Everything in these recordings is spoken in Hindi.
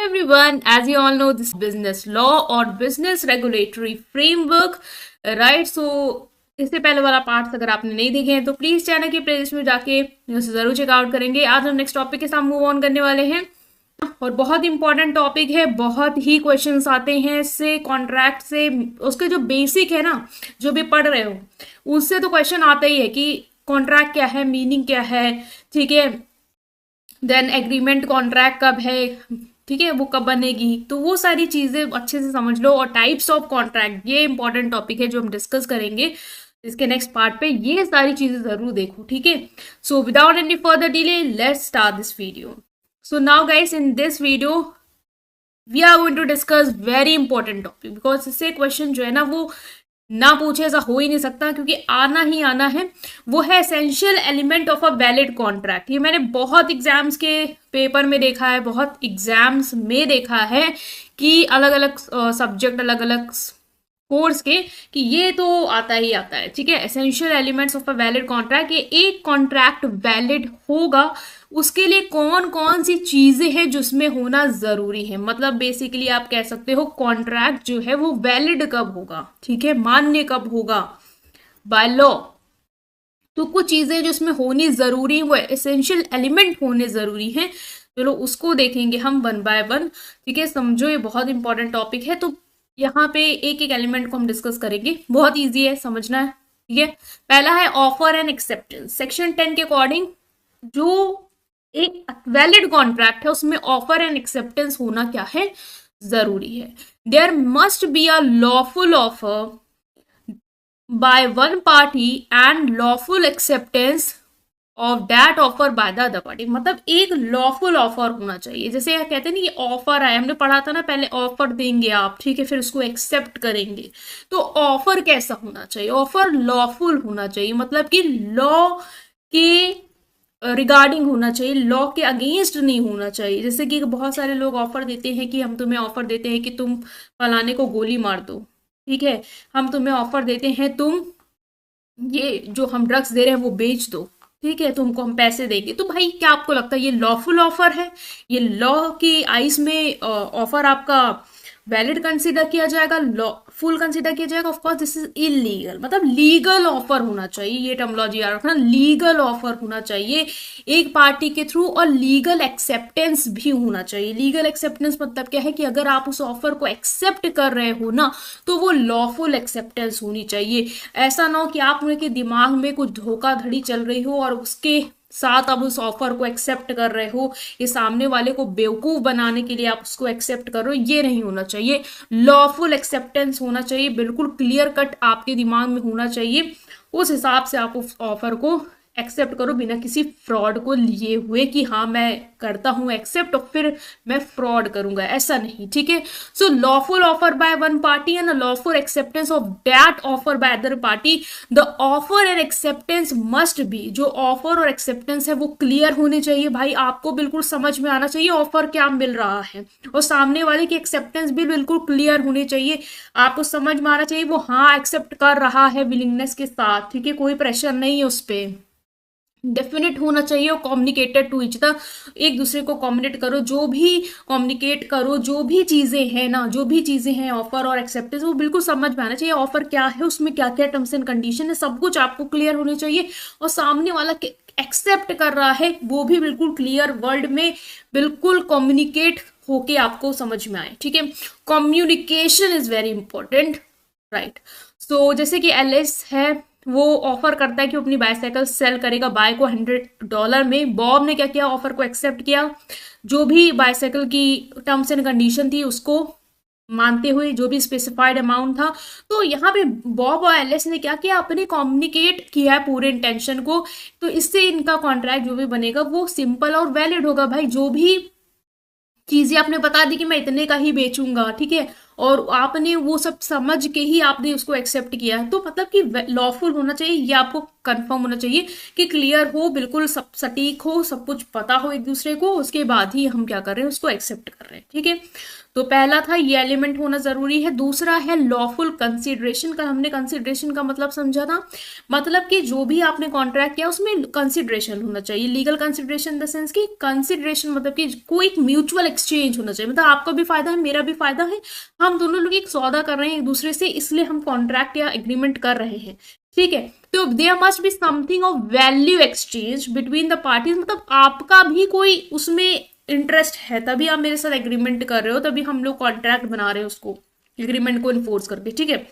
everyone, as you all know, this business law or business regulatory framework, right? So इससे पहले वाला पार्ट अगर आपने नहीं देखे हैं तो प्लीज चैनल की प्लेलिस्ट में जाके उसे जरूर चेकआउट करेंगे। आज हम नेक्स्ट टॉपिक के साथ मूव ऑन करने वाले हैं और बहुत इंपॉर्टेंट टॉपिक है, बहुत ही क्वेश्चंस आते हैं इससे, कॉन्ट्रैक्ट से। उसके जो बेसिक है ना, जो भी पढ़ रहे हो उससे तो क्वेश्चन आता ही है कि कॉन्ट्रैक्ट क्या है, मीनिंग क्या है, ठीक है। देन एग्रीमेंट कॉन्ट्रैक्ट कब है, ठीक है, वो कब बनेगी, तो वो सारी चीजें अच्छे से समझ लो। और टाइप्स ऑफ कॉन्ट्रैक्ट, ये इंपॉर्टेंट टॉपिक है जो हम डिस्कस करेंगे इसके नेक्स्ट पार्ट पे। ये सारी चीजें जरूर देखो, ठीक है। So without any further delay let's start this video. So now guys, in this video we are going to discuss very important topic, because इससे क्वेश्चन जो है ना वो ना पूछे ऐसा हो ही नहीं सकता, क्योंकि आना ही आना है। वो है essential element of a valid contract. ये मैंने बहुत एग्जाम्स के पेपर में देखा है, बहुत एग्जाम्स में देखा है कि अलग अलग सब्जेक्ट, अलग अलग कोर्स के, कि ये तो आता ही आता है, ठीक है। Essential elements of a valid contract, ये एक कॉन्ट्रैक्ट वैलिड होगा उसके लिए कौन कौन सी चीजें हैं जिसमें होना जरूरी है। मतलब बेसिकली आप कह सकते हो कॉन्ट्रैक्ट जो है वो वैलिड कब होगा, ठीक है, मान्य कब होगा बाय लॉ। तो कुछ चीजें जो इसमें होनी जरूरी है, वो एसेंशियल एलिमेंट होने जरूरी है। चलो उसको देखेंगे हम वन बाय वन, ठीक है। समझो ये बहुत इंपॉर्टेंट टॉपिक है, तो यहाँ पे एक एक एलिमेंट को हम डिस्कस करेंगे। बहुत इजी है, समझना है, ठीक है। पहला है ऑफर एंड एक्सेप्टेंस। सेक्शन 10 के अकॉर्डिंग जो एक वैलिड कॉन्ट्रैक्ट है उसमें ऑफर एंड एक्सेप्टेंस होना क्या है, जरूरी है। There must be a lawful offer by one party and lawful acceptance of that offer by the other party. मतलब एक लॉफुल ऑफर होना चाहिए। जैसे कहते हैं ना, ये ऑफर आया, हमने पढ़ा था ना पहले, ऑफर देंगे आप, ठीक है, फिर उसको एक्सेप्ट करेंगे। तो ऑफर कैसा होना चाहिए, ऑफर लॉफुल होना चाहिए, मतलब कि लॉ के रिगार्डिंग होना चाहिए, लॉ के अगेंस्ट नहीं होना चाहिए। जैसे कि बहुत सारे लोग ऑफर देते हैं कि हम तुम्हें ऑफर देते हैं कि तुम फलाने को गोली मार दो, ठीक है, हम तुम्हें ऑफर देते हैं तुम ये जो हम ड्रग्स दे रहे हैं वो बेच दो, ठीक है, तुमको हम पैसे देंगे। तो भाई क्या आपको लगता है ये लॉफुल ऑफर है? ये लॉ की आइज में ऑफर आपका वैलिड कंसीडर किया जाएगा, लॉफुल कंसीडर किया जाएगा? Of course this is illegal. मतलब लीगल ऑफर होना चाहिए, ये टर्मिनोलॉजी याद रखना, लीगल ऑफर होना चाहिए एक पार्टी के थ्रू, और लीगल एक्सेप्टेंस भी होना चाहिए। लीगल एक्सेप्टेंस मतलब क्या है कि अगर आप उस ऑफर को एक्सेप्ट कर रहे हो ना, तो वो लॉफुल एक्सेप्टेंस होनी चाहिए। ऐसा ना हो कि आप उनके दिमाग में कुछ धोखाधड़ी चल रही हो और उसके साथ आप उस ऑफर को एक्सेप्ट कर रहे हो, ये सामने वाले को बेवकूफ बनाने के लिए आप उसको एक्सेप्ट कर रहे हो, ये नहीं होना चाहिए। लॉफुल एक्सेप्टेंस होना चाहिए, बिल्कुल क्लियर कट आपके दिमाग में होना चाहिए। उस हिसाब से आप उस ऑफर को एक्सेप्ट करो, बिना किसी फ्रॉड को लिए हुए कि हाँ मैं करता हूं एक्सेप्ट और फिर मैं फ्रॉड करूंगा, ऐसा नहीं, ठीक है। So lawful offer by one party and lawful acceptance of that offer by other party. The offer and acceptance must be, जो ऑफर और एक्सेप्टेंस है वो क्लियर होने चाहिए। भाई आपको बिल्कुल समझ में आना चाहिए ऑफर क्या मिल रहा है, और सामने वाले की एक्सेप्टेंस भी बिल्कुल क्लियर होनी चाहिए। आपको समझ में आना चाहिए वो हाँ एक्सेप्ट कर रहा है विलिंगनेस के साथ, ठीक है, कोई प्रेशर नहीं है उस पर, डेफिनेट होना चाहिए। और कम्युनिकेटेड टू ईच अदर, एक दूसरे को कम्युनिकेट करो, जो भी कम्युनिकेट करो, जो भी चीजें हैं ना, जो भी चीजें हैं ऑफर और एक्सेप्टेंस, वो बिल्कुल समझ में आना चाहिए। ऑफर क्या है, उसमें क्या क्या टर्म्स एंड कंडीशन है, सब कुछ आपको क्लियर होनी चाहिए। और सामने वाला एक्सेप्ट कर रहा है वो भी बिल्कुल क्लियर वर्ड में बिल्कुल कम्युनिकेट होके आपको समझ में आए, ठीक है। Communication is very important, right. So जैसे कि एलएस है, वो ऑफर करता है कि वो अपनी बाईसाइकिल सेल करेगा बाय को $100 में। बॉब ने क्या किया, ऑफर को एक्सेप्ट किया, जो भी बाईसाइकिल की टर्म्स एंड कंडीशन थी उसको मानते हुए, जो भी स्पेसिफाइड अमाउंट था। तो यहाँ पे बॉब और एलिस ने क्या किया, अपने कम्युनिकेट किया है पूरे इंटेंशन को। तो इससे इनका कॉन्ट्रैक्ट जो भी बनेगा वो सिंपल और वैलिड होगा। भाई जो भी चीजें आपने बता दी कि मैं इतने का ही बेचूंगा, ठीक है, और आपने वो सब समझ के ही आपने उसको एक्सेप्ट किया है, तो मतलब कि लॉफुल होना चाहिए, ये आपको कंफर्म होना चाहिए कि क्लियर हो, बिल्कुल सब सटीक हो, सब कुछ पता हो एक दूसरे को, उसके बाद ही हम क्या कर रहे हैं, उसको एक्सेप्ट कर रहे हैं। ठीक है, तो पहला था ये एलिमेंट होना जरूरी है। दूसरा है लॉफुल कंसिडरेशन का, हमने कंसिडरेशन का मतलब समझा था, मतलब कि जो भी आपने कॉन्ट्रैक्ट किया उसमें कंसिडरेशन होना चाहिए। Legal consideration in the sense कि कंसिडरेशन मतलब कि कोई एक म्यूचुअल एक्सचेंज होना चाहिए, मतलब आपका भी फायदा है, मेरा भी फायदा है, हम दोनों लोग एक सौदा कर रहे हैं एक दूसरे से, इसलिए हम कॉन्ट्रैक्ट या एग्रीमेंट कर रहे हैं। ठीक है, तो there must be something of value exchange between the parties, मतलब आपका भी कोई उसमें इंटरेस्ट है, तभी आप मेरे साथ एग्रीमेंट कर रहे हो, तभी हम लोग कॉन्ट्रैक्ट बना रहे हैं उसको, एग्रीमेंट को इन्फोर्स करके। ठीक है,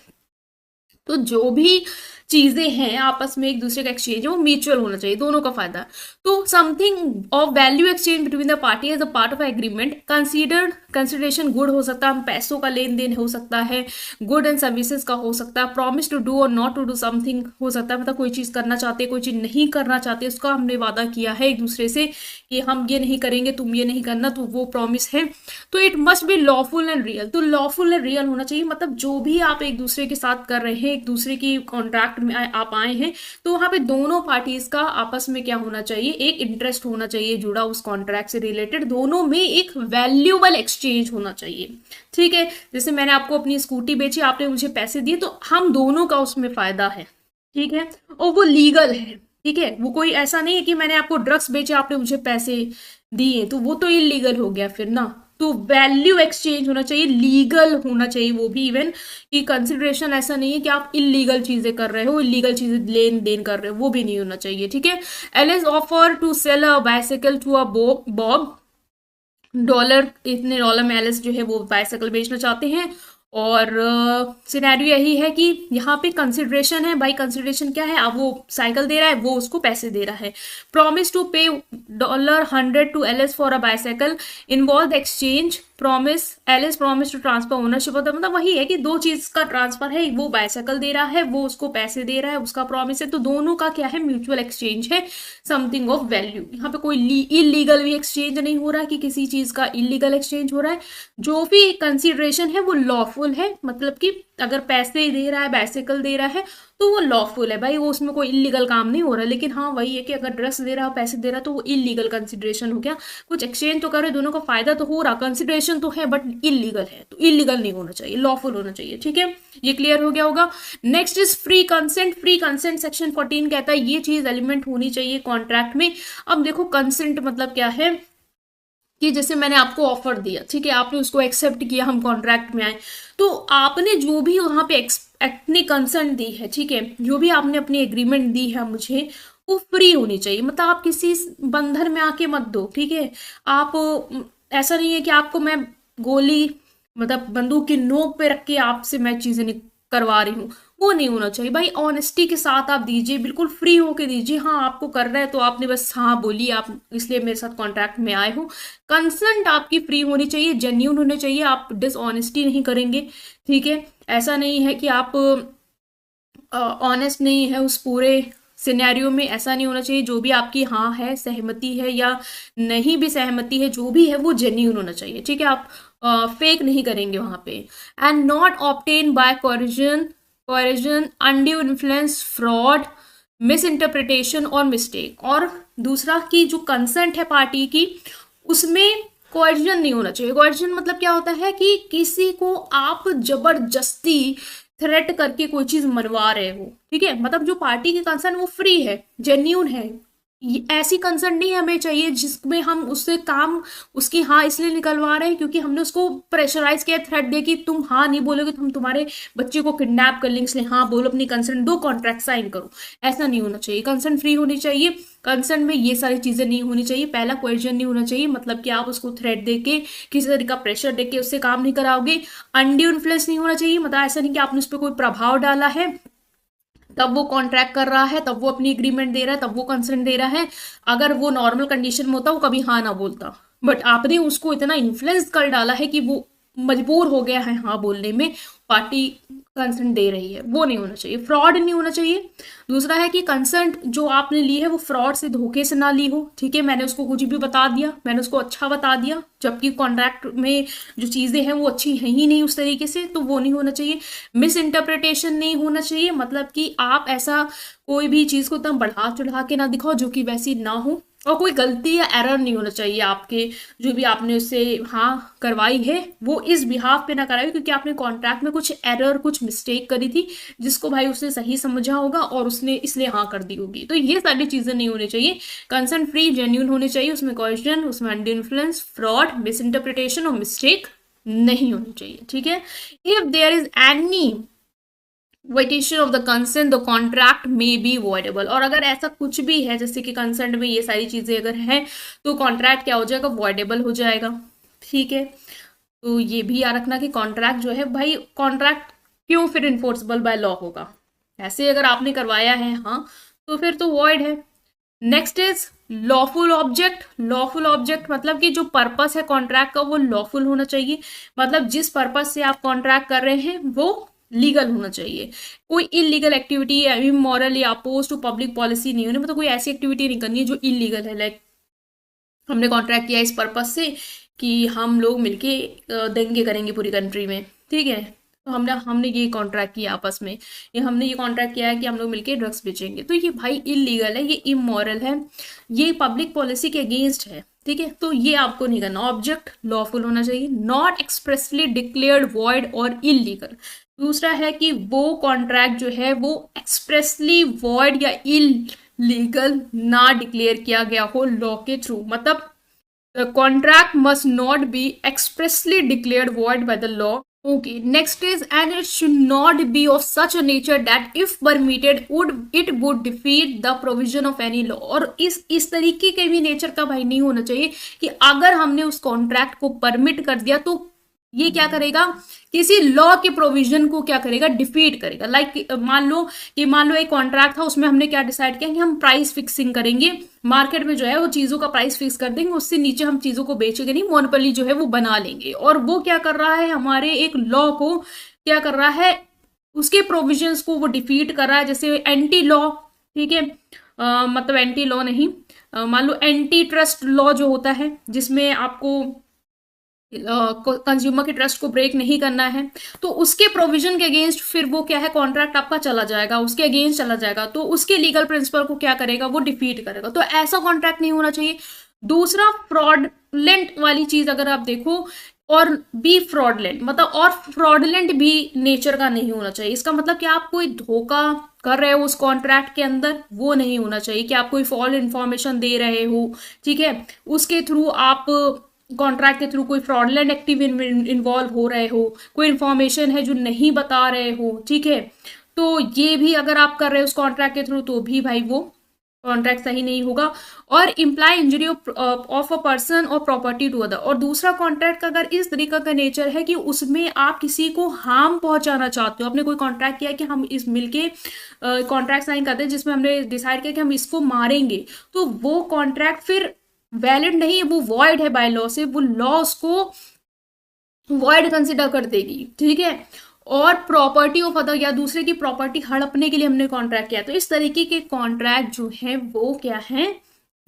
तो जो भी चीजें हैं आपस में एक दूसरे का एक्सचेंज है वो म्यूचुअल होना चाहिए, दोनों का फायदा। तो something of value exchange between the party as a part of agreement, considered consideration good हो सकता है, पैसों का लेन देन हो सकता है, गुड एंड सर्विसेज का हो सकता है, प्रॉमिस टू डू और नॉट टू डू समथिंग हो सकता है, मतलब कोई चीज करना चाहते कोई चीज नहीं करना चाहते, उसका हमने वादा किया है एक दूसरे से कि हम ये नहीं करेंगे, तुम ये नहीं करना, तो वो प्रॉमिस है। तो it must be lawful and real, तो लॉफुल एंड रियल होना चाहिए, मतलब जो भी आप एक दूसरे के साथ कर रहे हैं, एक दूसरे की कॉन्ट्रैक्ट में आप आए हैं, तो वहां पे दोनों पार्टीज का आपस में क्या होना चाहिए, एक इंटरेस्ट होना चाहिए जुड़ा उस कॉन्ट्रैक्ट से रिलेटेड, दोनों में एक वैल्यूएबल एक्सचेंज होना चाहिए। ठीक है, जैसे मैंने आपको अपनी स्कूटी बेची, आपने मुझे पैसे दिए, तो हम दोनों का उसमें फायदा है। ठीक है, और वो लीगल है। ठीक है, वो कोई ऐसा नहीं है कि मैंने आपको ड्रग्स बेचे, आपने मुझे पैसे दिए, तो वो तो इलीगल हो गया फिर ना। तो वैल्यू एक्सचेंज होना चाहिए, लीगल होना चाहिए वो भी, इवन कि कंसिडरेशन ऐसा नहीं है कि आप इलीगल चीजें कर रहे हो, इलीगल चीजें लेन देन कर रहे हो, वो भी नहीं होना चाहिए। ठीक है, Alice offer to sell a bicycle to a Bob, dollar, इतने डॉलर में एलिस जो है वो बाइसाइकिल बेचना चाहते हैं, और सिनेरियो यही है कि यहाँ पे कंसिडरेशन है, बाई कंसिडरेशन क्या है, अब वो साइकिल दे रहा है, वो उसको पैसे दे रहा है। Promise to pay $100 to Alice for a bicycle, involve exchange, promise, Alice promise to transfer ownership होता है, मतलब वही है कि दो चीज का ट्रांसफर है, वो बाइसाइकिल दे रहा है, वो उसको पैसे दे रहा है, उसका प्रॉमिस है, तो दोनों का क्या है, म्यूचुअल एक्सचेंज है, समथिंग ऑफ वैल्यू। यहाँ पे कोई इलीगल भी एक्सचेंज नहीं हो रहा है कि किसी चीज का इलीगल एक्सचेंज हो रहा है, जो भी कंसिडरेशन है वो लॉफुल है, मतलब कि अगर पैसे दे रहा है, बाइसाइकिल दे रहा है, तो वो लॉफुल है भाई, वो उसमें कोई इलीगल काम नहीं हो रहा। लेकिन हाँ वही है कि अगर ड्रग्स दे रहा है, पैसे दे रहा है, तो वो इलीगल कंसिडरेशन हो गया, कुछ एक्सचेंज तो कर रहे, दोनों का फायदा तो हो रहा, कंसिडरेशन तो है बट इलीगल है, तो इलीगल नहीं होना चाहिए, लॉफुल होना चाहिए। ठीक है, ये क्लियर हो गया होगा। Next is free consent. Free consent section 14 कहता है ये चीज एलिमेंट होनी चाहिए कॉन्ट्रैक्ट में। अब देखो कंसेंट मतलब क्या है, कि जैसे मैंने आपको ऑफर दिया, ठीक है, आपने उसको एक्सेप्ट किया, हम कॉन्ट्रैक्ट में आए, तो आपने जो भी वहां पे अपनी कंसर्न दी है, ठीक है, जो भी आपने अपनी एग्रीमेंट दी है मुझे, वो फ्री होनी चाहिए, मतलब आप किसी बंधन में आके मत दो। ठीक है, आप ऐसा नहीं है कि आपको मैं गोली, मतलब बंदूक की नोक पे रख के आपसे मैं चीजें करवा रही हूँ, वो नहीं होना चाहिए भाई। ऑनेस्टी के साथ आप दीजिए, बिल्कुल फ्री होके दीजिए। हाँ आपको कर रहा है तो आपने बस हाँ बोली, आप इसलिए मेरे साथ कॉन्ट्रैक्ट में आए हो। कंसेंट आपकी फ्री होनी चाहिए, जेन्यून होने चाहिए, आप डिसऑनेस्टी नहीं करेंगे। ठीक है, ऐसा नहीं है कि आप ऑनेस्ट नहीं है उस पूरे सिनेरियो में, ऐसा नहीं होना चाहिए। जो भी आपकी हाँ है, सहमति है या नहीं भी सहमति है, जो भी है वो जेन्यून होना चाहिए। ठीक है, आप फेक नहीं करेंगे वहां पे। And not obtain bye corrosion, undue influence, fraud, misinterpretation और मिस्टेक। और दूसरा कि जो कंसेंट है पार्टी की, उसमें कोरिजन नहीं होना चाहिए। कोरिजन मतलब क्या होता है कि किसी को आप जबरदस्ती थ्रेट करके कोई चीज मनवा रहे हो। ठीक है, मतलब जो पार्टी की कंसर्न वो फ्री है, जेन्यून है, ऐसी कंसर्न नहीं हमें चाहिए जिसमें हम उससे काम उसकी हाँ इसलिए निकलवा रहे हैं क्योंकि हमने उसको प्रेशराइज किया, थ्रेट दे कि तुम हाँ नहीं बोलोगे तो हम तुम्हारे बच्चे को किडनैप कर लेंगे, इसलिए हाँ बोलो, अपनी कंसर्न दो, कॉन्ट्रैक्ट साइन करो। ऐसा नहीं होना चाहिए, कंसर्न फ्री होनी चाहिए। कंसर्न में ये सारी चीजें नहीं होनी चाहिए। पहला क्वेश्चन नहीं होना चाहिए, मतलब कि आप उसको थ्रेट देके, किसी तरीके का प्रेशर देके उससे काम नहीं कराओगे। अनड्यू इन्फ्लुएंस नहीं होना चाहिए, मतलब ऐसा नहीं कि आपने उस पर कोई प्रभाव डाला है तब वो कॉन्ट्रैक्ट कर रहा है, तब वो अपनी एग्रीमेंट दे रहा है, तब वो कंसेंट दे रहा है। अगर वो नॉर्मल कंडीशन में होता वो कभी हाँ ना बोलता, बट आपने उसको इतना इन्फ्लुएंस कर डाला है कि वो मजबूर हो गया है हाँ बोलने में, पार्टी कंसेंट दे रही है, वो नहीं होना चाहिए। फ्रॉड नहीं होना चाहिए। दूसरा है कि कंसेंट जो आपने ली है वो फ्रॉड से, धोखे से ना ली हो, ठीक है। मैंने उसको कुछ भी बता दिया, मैंने उसको अच्छा बता दिया, जबकि कॉन्ट्रैक्ट में जो चीज़ें हैं वो अच्छी है ही नहीं उस तरीके से, तो वो नहीं होना चाहिए। मिस इंटरप्रिटेशन नहीं होना चाहिए, मतलब कि आप ऐसा कोई भी चीज़ को एकदम बढ़ा चढ़ा के ना दिखाओ जो कि वैसी ना हो। और कोई गलती या एरर नहीं होना चाहिए आपके, जो भी आपने उससे हाँ करवाई है वो इस बिहाफ पे ना कराई क्योंकि आपने कॉन्ट्रैक्ट में कुछ एरर, कुछ मिस्टेक करी थी, जिसको भाई उसने सही समझा होगा और उसने इसलिए हाँ कर दी होगी। तो ये सारी चीजें नहीं होनी चाहिए। कंसेंट फ्री, जेन्यून होने चाहिए, उसमें क्वेश्चन, उसमें under influence, fraud, misinterpretation और मिस्टेक नहीं होनी चाहिए, ठीक है। If there is any vitiation of the consent the contract में बी वॉइडेबल, और अगर ऐसा कुछ भी है जैसे कि कंसेंट में ये सारी चीजें अगर हैं तो कॉन्ट्रैक्ट क्या हो जाएगा, वॉइडेबल हो जाएगा, ठीक है। तो ये भी याद रखना कि कॉन्ट्रैक्ट जो है भाई, कॉन्ट्रैक्ट क्यों फिर इन्फोर्सेबल बाय लॉ होगा, ऐसे अगर आपने करवाया है हाँ तो फिर तो वॉइड है। Next is lawful object. Lawful object मतलब कि जो पर्पस है कॉन्ट्रैक्ट का वो लॉफुल होना चाहिए, मतलब जिस पर्पस से आप कॉन्ट्रैक्ट कर रहे हैं वो लीगल होना चाहिए। कोई इलीगल एक्टिविटी या इमोरल या अपोज टू पब्लिक पॉलिसी नहीं होनी, मतलब कोई ऐसी एक्टिविटी नहीं करनी है जो इलीगल है। लाइक हमने कॉन्ट्रैक्ट किया इस पर्पस से कि हम लोग मिलके दंगे करेंगे पूरी कंट्री में, ठीक है, तो हमने हमने ये कॉन्ट्रैक्ट किया आपस में, ये हमने ये कॉन्ट्रैक्ट किया है कि हम लोग मिलके ड्रग्स बेचेंगे, तो ये भाई इलीगल है, ये इमोरल है, ये पब्लिक पॉलिसी के अगेंस्ट है, ठीक है, तो ये आपको नहीं करना। ऑब्जेक्ट लॉफुल होना चाहिए, नॉट एक्सप्रेसली डिक्लेयर्ड वॉइड और इलीगल। दूसरा है कि वो कॉन्ट्रैक्ट जो है वो एक्सप्रेसली वॉइड या इलीगल ना डिक्लेयर किया गया हो लॉ के थ्रू, मतलब the contract must not be expressly declared void by the law. Okay, next is, and it should not be of such a nature that if permitted would defeat the provision of any law। और इस तरीके के भी नेचर का भाई नहीं होना चाहिए कि अगर हमने उस कॉन्ट्रैक्ट को परमिट कर दिया तो ये क्या करेगा, किसी लॉ के प्रोविजन को क्या करेगा, डिफीट करेगा। लाइक मान लो एक कॉन्ट्रैक्ट था, उसमें हमने क्या डिसाइड किया कि हम प्राइस फिक्सिंग करेंगे, मार्केट में जो है वो चीजों का प्राइस फिक्स कर देंगे, उससे नीचे हम चीजों को बेचेंगे नहीं, मोनोपोली जो है वो बना लेंगे। और वो क्या कर रहा है, हमारे एक लॉ को क्या कर रहा है, उसके प्रोविजंस को वो डिफीट कर रहा है। जैसे एंटी लॉ, ठीक है, मतलब एंटी लॉ नहीं, मान लो एंटी ट्रस्ट लॉ जो होता है, जिसमें आपको कंज्यूमर के ट्रस्ट को ब्रेक नहीं करना है, तो उसके प्रोविजन के अगेंस्ट फिर वो क्या है, कॉन्ट्रैक्ट आपका चला जाएगा, उसके अगेंस्ट चला जाएगा, तो उसके लीगल प्रिंसिपल को क्या करेगा, वो डिफीट करेगा। तो ऐसा कॉन्ट्रैक्ट नहीं होना चाहिए। दूसरा, फ्रॉडलेंट वाली चीज अगर आप देखो, और बी फ्रॉडलेंट, मतलब और फ्रॉडलेंट भी नेचर का नहीं होना चाहिए। इसका मतलब कि आप कोई धोखा कर रहे हो उस कॉन्ट्रैक्ट के अंदर, वो नहीं होना चाहिए कि आप कोई फॉल्स इन्फॉर्मेशन दे रहे हो, ठीक है, उसके थ्रू आप कॉन्ट्रैक्ट के थ्रू कोई फ्रॉडलेंट एक्टिव इन्वॉल्व हो रहे हो, कोई इन्फॉर्मेशन है जो नहीं बता रहे हो, ठीक है, तो ये भी अगर आप कर रहे हो उस कॉन्ट्रैक्ट के थ्रू तो भी भाई वो कॉन्ट्रैक्ट सही नहीं होगा। और imply injury of a person और प्रॉपर्टी टू अदर। और दूसरा, कॉन्ट्रैक्ट का अगर इस तरीका का नेचर है कि उसमें आप किसी को हार्म पहुंचाना चाहते हो, आपने कोई कॉन्ट्रैक्ट किया कि हम इस मिलके कॉन्ट्रैक्ट साइन करते हैं जिसमें हमने डिसाइड किया कि हम इसको मारेंगे, तो वो कॉन्ट्रैक्ट फिर वैलिड नहीं है, वो वॉइड है बाय लॉ से, वो लॉ उसको वॉइड कंसिडर कर देगी, ठीक है। और प्रॉपर्टी ऑफ अदर, या दूसरे की प्रॉपर्टी हड़पने के लिए हमने कॉन्ट्रैक्ट किया, तो इस तरीके के कॉन्ट्रैक्ट जो है वो क्या है,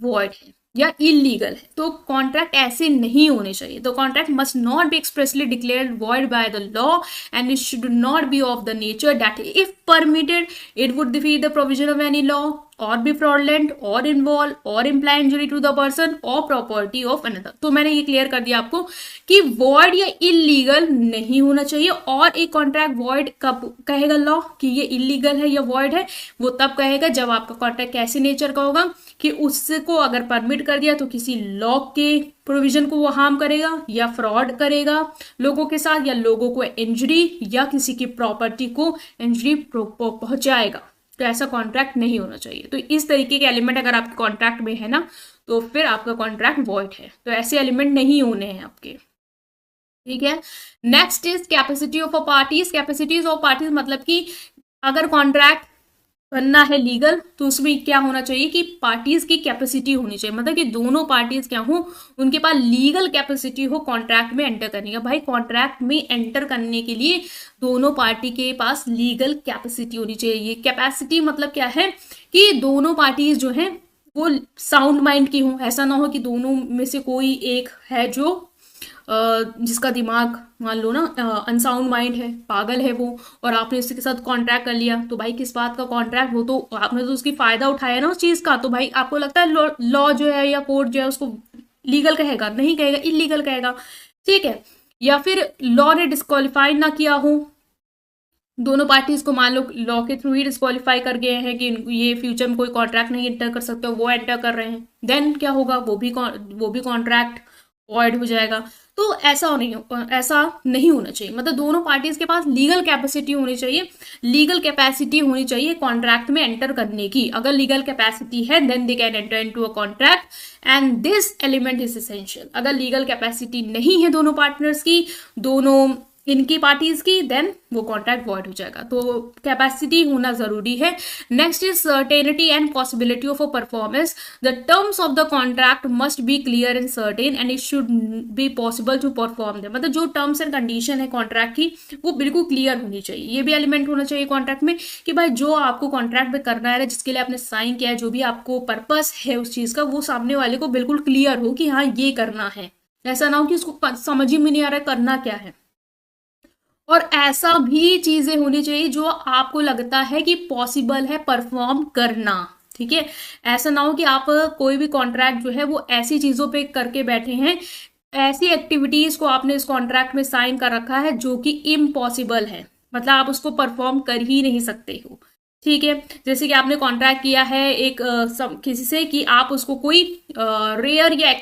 वॉइड है या इलीगल है। तो कॉन्ट्रैक्ट ऐसे नहीं होने चाहिए। तो contract must not be expressly declared void by the law and it should not be of the nature that if permitted it would defeat the provision of any law और बी फ्रॉडलेंट और इन्वॉल्व और imply injury to the person और प्रॉपर्टी ऑफ अनदर। तो मैंने ये क्लियर कर दिया आपको कि वॉइड या इलीगल नहीं होना चाहिए। और एक कॉन्ट्रैक्ट वॉइड कब कहेगा लॉ कि ये इलीगल है या वॉइड है, वो तब कहेगा जब आपका कॉन्ट्रैक्ट कैसे नेचर का होगा कि उसको अगर परमिट कर दिया तो किसी लॉ के प्रोविजन को वो हार्म करेगा या फ्रॉड करेगा लोगों के साथ, या लोगों को इंजरी या किसी की प्रॉपर्टी को इंजरी पहुंचाएगा। तो ऐसा कॉन्ट्रैक्ट नहीं होना चाहिए। तो इस तरीके के एलिमेंट अगर आपके कॉन्ट्रैक्ट में है ना, तो फिर आपका कॉन्ट्रैक्ट वॉइड है। तो ऐसे एलिमेंट नहीं होने हैं आपके, ठीक है। Next is capacity of a parties. Capacities of parties मतलब कि अगर कॉन्ट्रैक्ट बनना है लीगल, तो उसमें क्या होना चाहिए कि पार्टीज की कैपेसिटी होनी चाहिए, मतलब कि दोनों पार्टीज क्या हो, उनके पास लीगल कैपेसिटी हो कॉन्ट्रैक्ट में एंटर करने का। भाई कॉन्ट्रैक्ट में एंटर करने के लिए दोनों पार्टी के पास लीगल कैपेसिटी होनी चाहिए। कैपेसिटी मतलब क्या है कि दोनों पार्टीज जो है वो साउंड माइंड की हो, ऐसा ना हो कि दोनों में से कोई एक है जो जिसका दिमाग मान लो ना अनसाउंड माइंड है, पागल है वो, और आपने उसके साथ कॉन्ट्रैक्ट कर लिया, तो भाई किस बात का कॉन्ट्रैक्ट, वो तो आपने तो उसकी फायदा उठाया ना उस चीज का, तो भाई आपको लगता है लॉ जो है या कोर्ट जो है उसको लीगल कहेगा? नहीं कहेगा, इलीगल कहेगा। ठीक है। या फिर लॉ ने डिस्क्वालीफाई ना किया हो, दोनों पार्टीज को मान लो लॉ के थ्रू ही डिस्क्वालीफाई कर गए हैं कि ये फ्यूचर में कोई कॉन्ट्रैक्ट नहीं एंटर कर सकते, वो एंटर कर रहे हैं, देन क्या होगा, वो भी कॉन्ट्रैक्ट वॉइड हो जाएगा। तो ऐसा नहीं होना चाहिए, मतलब दोनों पार्टीज के पास लीगल कैपेसिटी होनी चाहिए, लीगल कैपेसिटी होनी चाहिए कॉन्ट्रैक्ट में एंटर करने की। अगर लीगल कैपेसिटी है then they can enter into a contract and this element is essential. अगर लीगल कैपेसिटी नहीं है दोनों पार्टनर्स की, दोनों इनकी पार्टीज की, देन वो कॉन्ट्रैक्ट वॉइड हो जाएगा। तो कैपेसिटी होना जरूरी है। Next is certainty and possibility of a performance. The terms of the contract must be clear and certain and it should be possible to perform them. मतलब जो टर्म्स एंड कंडीशन है कॉन्ट्रैक्ट की वो बिल्कुल क्लियर होनी चाहिए। ये भी एलिमेंट होना चाहिए कॉन्ट्रैक्ट में कि भाई जो आपको कॉन्ट्रैक्ट में करना है, जिसके लिए आपने साइन किया है, जो भी आपको पर्पस है उस चीज का, वो सामने वाले को बिल्कुल क्लियर हो कि हाँ ये करना है। ऐसा ना हो कि उसको समझ ही में नहीं आ रहा है करना क्या है। और ऐसा भी चीजें होनी चाहिए जो आपको लगता है कि पॉसिबल है परफॉर्म करना। ठीक है। ऐसा ना हो कि आप कोई भी कॉन्ट्रैक्ट जो है वो ऐसी चीजों पे करके बैठे हैं, ऐसी एक्टिविटीज को आपने इस कॉन्ट्रैक्ट में साइन कर रखा है जो कि इम्पॉसिबल है, मतलब आप उसको परफॉर्म कर ही नहीं सकते हो। ठीक है। जैसे कि आपने कॉन्ट्रैक्ट किया है एक किसी से कि आप उसको कोई रेयर या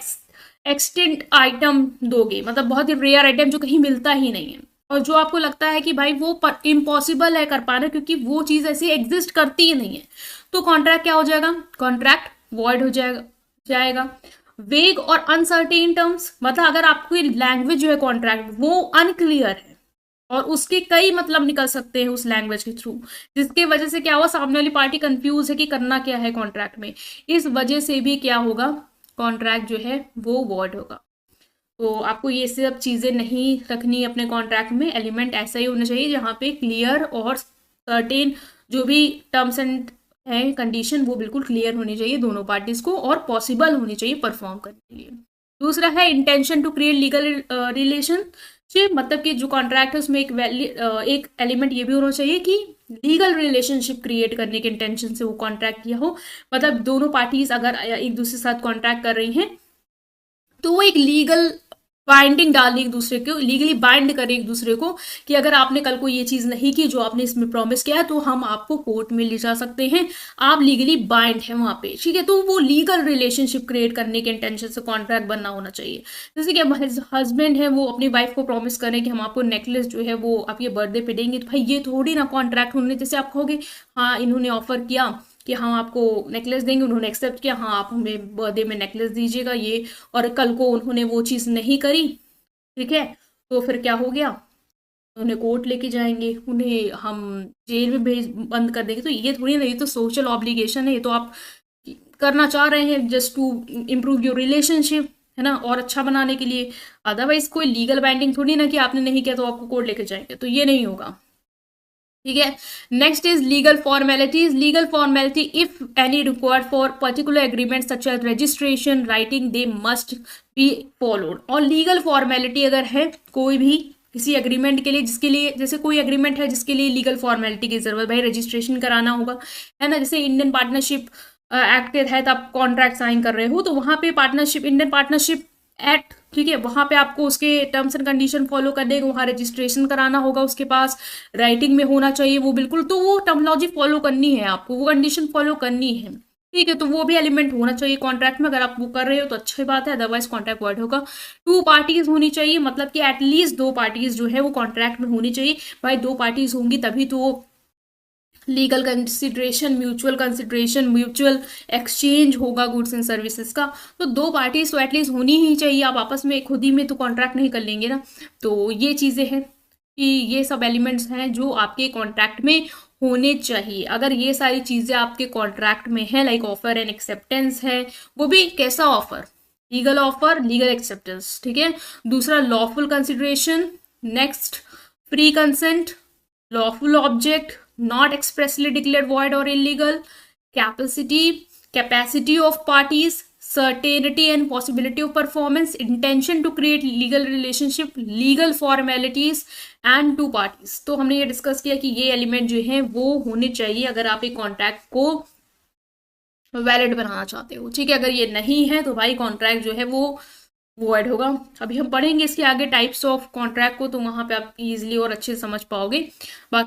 एक्सटेंट आइटम दोगे, मतलब बहुत ही रेयर आइटम जो कहीं मिलता ही नहीं है, और जो आपको लगता है कि भाई वो इम्पॉसिबल है कर पाना क्योंकि वो चीज ऐसी एग्जिस्ट करती ही नहीं है, तो कॉन्ट्रैक्ट क्या हो जाएगा, कॉन्ट्रैक्ट वॉइड हो जाएगा। वेग और अनसर्टेन टर्म्स, मतलब अगर आपकी लैंग्वेज जो है कॉन्ट्रैक्ट वो अनक्लियर है और उसके कई मतलब निकल सकते हैं उस लैंग्वेज के थ्रू, जिसके वजह से क्या हुआ, सामने वाली पार्टी कंफ्यूज है कि करना क्या है कॉन्ट्रैक्ट में, इस वजह से भी क्या होगा, कॉन्ट्रैक्ट जो है वो वॉइड होगा। तो आपको ये सब चीज़ें नहीं रखनी अपने कॉन्ट्रैक्ट में, एलिमेंट ऐसा ही होना चाहिए जहाँ पे क्लियर और सर्टेन जो भी टर्म्स एंड है कंडीशन वो बिल्कुल क्लियर होनी चाहिए दोनों पार्टीज को और पॉसिबल होनी चाहिए परफॉर्म करने के लिए। दूसरा है intention to create legal relationship, मतलब कि जो कॉन्ट्रैक्ट है उसमें एक एलिमेंट ये भी होना चाहिए कि लीगल रिलेशनशिप क्रिएट करने के इंटेंशन से वो कॉन्ट्रैक्ट किया हो। मतलब दोनों पार्टीज अगर एक दूसरे के साथ कॉन्ट्रैक्ट कर रही हैं तो वो एक लीगल बाइंडिंग डाल एक दूसरे को, लीगली बाइंड करे एक दूसरे को कि अगर आपने कल को ये चीज नहीं की जो आपने इसमें प्रॉमिस किया है तो हम आपको कोर्ट में ले जा सकते हैं, आप लीगली बाइंड है वहां पे। ठीक है। तो वो लीगल रिलेशनशिप क्रिएट करने के इंटेंशन से कॉन्ट्रैक्ट बनना होना चाहिए। जैसे कि हस्बैंड है वो अपनी वाइफ को प्रॉमिस करें कि हम आपको नेकलेस जो है वो आपके बर्थडे पे देंगे, तो भाई ये थोड़ी ना कॉन्ट्रैक्ट होने, जैसे आप कहोगे हाँ इन्होंने ऑफर किया कि हम आपको नेकलेस देंगे, उन्होंने एक्सेप्ट किया, हाँ आप हमें बर्थडे में नेकलेस दीजिएगा ये, और कल को उन्होंने वो चीज़ नहीं करी, ठीक है, तो फिर क्या हो गया, उन्हें कोर्ट लेके जाएंगे, उन्हें हम जेल में भेज बंद कर देंगे। तो ये थोड़ी ना, ये तो सोशल ऑब्लिगेशन है, ये तो आप करना चाह रहे हैं just to improve your relationship, है ना, और अच्छा बनाने के लिए। अदरवाइज कोई लीगल बाइंडिंग थोड़ी ना कि आपने नहीं किया तो आपको कोर्ट लेके जाएंगे, तो ये नहीं होगा। ठीक है। Next is legal formalities. Legal formality if any required for particular agreement such as registration writing they must be followed. और लीगल फॉर्मेलिटी अगर है कोई भी किसी एग्रीमेंट के लिए, जिसके लिए जैसे कोई एग्रीमेंट है जिसके लिए लीगल फॉर्मेलिटी की जरूरत, भाई रजिस्ट्रेशन कराना होगा, है ना, जैसे इंडियन पार्टनरशिप एक्ट के तहत आप कॉन्ट्रैक्ट साइन कर रहे हो तो वहां पे पार्टनरशिप, इंडियन पार्टनरशिप एक्ट, ठीक है, वहां पे आपको उसके टर्म्स एंड कंडीशन फॉलो करने को वहां रजिस्ट्रेशन कराना होगा, उसके पास राइटिंग में होना चाहिए वो बिल्कुल, तो वो टर्मोलॉजी फॉलो करनी है आपको, वो कंडीशन फॉलो करनी है। ठीक है। तो वो भी एलिमेंट होना चाहिए कॉन्ट्रैक्ट में, अगर आप वो कर रहे हो तो अच्छी बात है, अदरवाइज कॉन्ट्रैक्ट वॉइड होगा। टू पार्टीज होनी चाहिए, मतलब कि एटलीस्ट दो पार्टीज जो है वो कॉन्ट्रैक्ट में होनी चाहिए। भाई दो पार्टीज होंगी तभी तो लीगल कंसिडरेशन म्यूचुअल एक्सचेंज होगा गुड्स एंड सर्विसेज का। तो दो पार्टीज तो एटलीस्ट होनी ही चाहिए, आप आपस में खुद ही में तो कॉन्ट्रैक्ट नहीं कर लेंगे ना। तो ये चीजें हैं कि ये सब एलिमेंट्स हैं जो आपके कॉन्ट्रैक्ट में होने चाहिए। अगर ये सारी चीजें आपके कॉन्ट्रैक्ट में है, लाइक ऑफर एंड एक्सेप्टेंस है, वो भी कैसा offer, legal offer, legal acceptance, ठीक है। दूसरा lawful consideration, next free consent, lawful object, not expressly declared void or illegal, capacity of parties, certainty and possibility of performance, intention to create legal relationship, legal formalities and two parties। तो हमने ये डिस्कस किया कि ये एलिमेंट जो है वो होने चाहिए अगर आप एक कॉन्ट्रैक्ट को वैलिड बनाना चाहते हो, ठीक है। अगर ये नहीं है तो भाई कॉन्ट्रैक्ट जो है वो ऐड होगा। अभी हम पढ़ेंगे इसके आगे टाइप्स ऑफ कॉन्ट्रैक्ट को, तो वहां पे आप इजीली और अच्छे से समझ पाओगे। बाकी